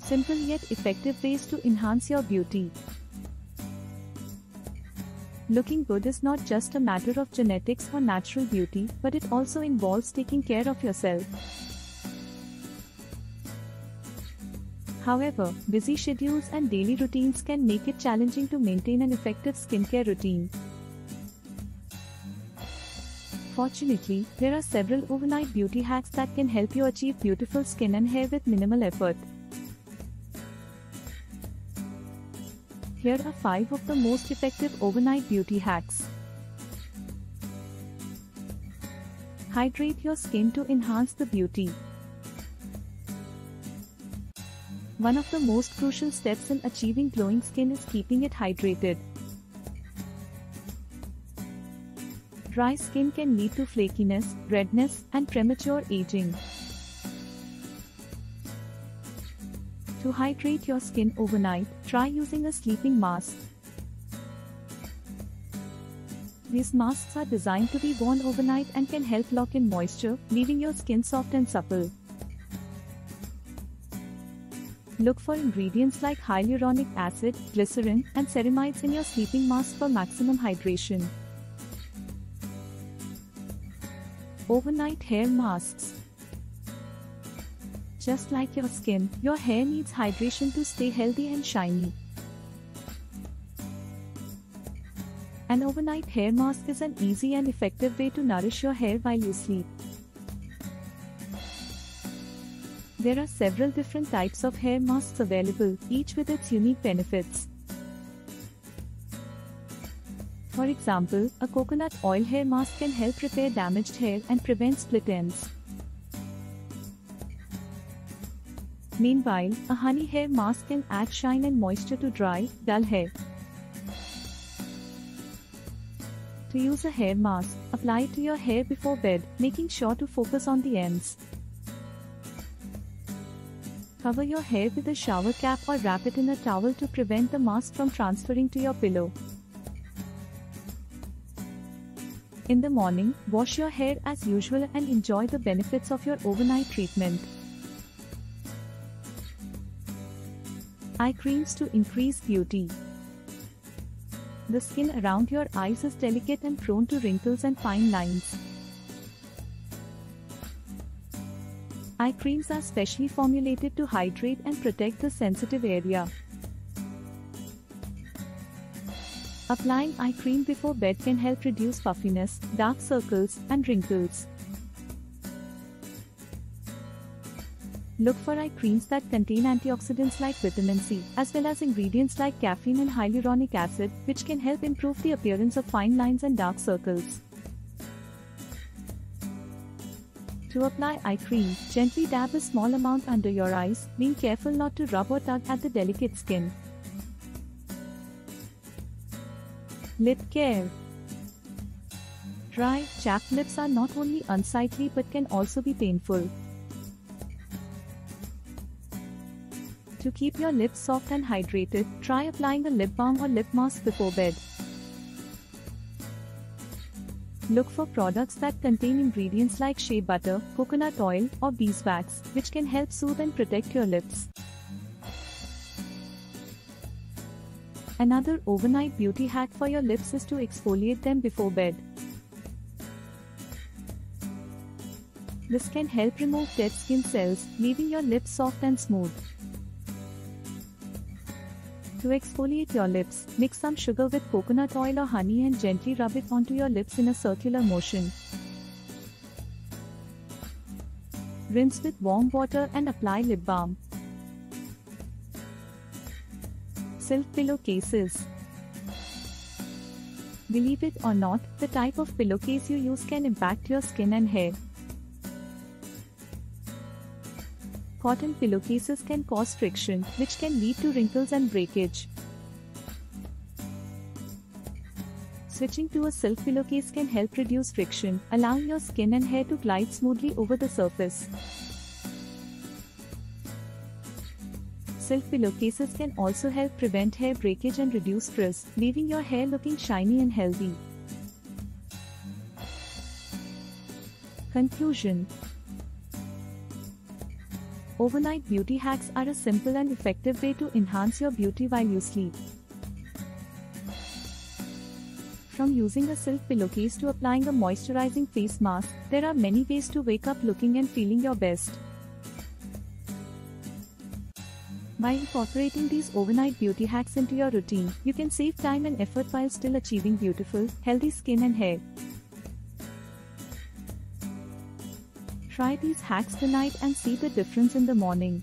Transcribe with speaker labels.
Speaker 1: Simple yet effective ways to enhance your beauty. Looking good is not just a matter of genetics or natural beauty, but it also involves taking care of yourself. However, busy schedules and daily routines can make it challenging to maintain an effective skincare routine. Fortunately, there are several overnight beauty hacks that can help you achieve beautiful skin and hair with minimal effort. Here are 5 of the most effective overnight beauty hacks. Hydrate your skin to enhance the beauty. One of the most crucial steps in achieving glowing skin is keeping it hydrated. Dry skin can lead to flakiness, redness, and premature aging. To hydrate your skin overnight, try using a sleeping mask. These masks are designed to be worn overnight and can help lock in moisture, leaving your skin soft and supple. Look for ingredients like hyaluronic acid, glycerin, and ceramides in your sleeping mask for maximum hydration. Overnight hair masks. Just like your skin, your hair needs hydration to stay healthy and shiny. An overnight hair mask is an easy and effective way to nourish your hair while you sleep. There are several different types of hair masks available, each with its unique benefits. For example, a coconut oil hair mask can help repair damaged hair and prevent split ends. Meanwhile, a honey hair mask can add shine and moisture to dry, dull hair. To use a hair mask, apply it to your hair before bed, making sure to focus on the ends. Cover your hair with a shower cap or wrap it in a towel to prevent the mask from transferring to your pillow. In the morning, wash your hair as usual and enjoy the benefits of your overnight treatment. Eye creams to increase beauty. The skin around your eyes is delicate and prone to wrinkles and fine lines. Eye creams are specially formulated to hydrate and protect the sensitive area. Applying eye cream before bed can help reduce puffiness, dark circles, and wrinkles. Look for eye creams that contain antioxidants like vitamin C, as well as ingredients like caffeine and hyaluronic acid, which can help improve the appearance of fine lines and dark circles. To apply eye cream, gently dab a small amount under your eyes, being careful not to rub or tug at the delicate skin. Lip care. Dry, chapped lips are not only unsightly but can also be painful. To keep your lips soft and hydrated, try applying a lip balm or lip mask before bed. Look for products that contain ingredients like shea butter, coconut oil, or beeswax, which can help soothe and protect your lips. Another overnight beauty hack for your lips is to exfoliate them before bed. This can help remove dead skin cells, leaving your lips soft and smooth. To exfoliate your lips, mix some sugar with coconut oil or honey and gently rub it onto your lips in a circular motion. Rinse with warm water and apply lip balm. Silk pillowcases. Believe it or not, the type of pillowcase you use can impact your skin and hair. Cotton pillowcases can cause friction, which can lead to wrinkles and breakage. Switching to a silk pillowcase can help reduce friction, allowing your skin and hair to glide smoothly over the surface. Silk pillowcases can also help prevent hair breakage and reduce frizz, leaving your hair looking shiny and healthy. Conclusion. Overnight beauty hacks are a simple and effective way to enhance your beauty while you sleep. From using a silk pillowcase to applying a moisturizing face mask, there are many ways to wake up looking and feeling your best. By incorporating these overnight beauty hacks into your routine, you can save time and effort while still achieving beautiful, healthy skin and hair. Try these hacks tonight and see the difference in the morning.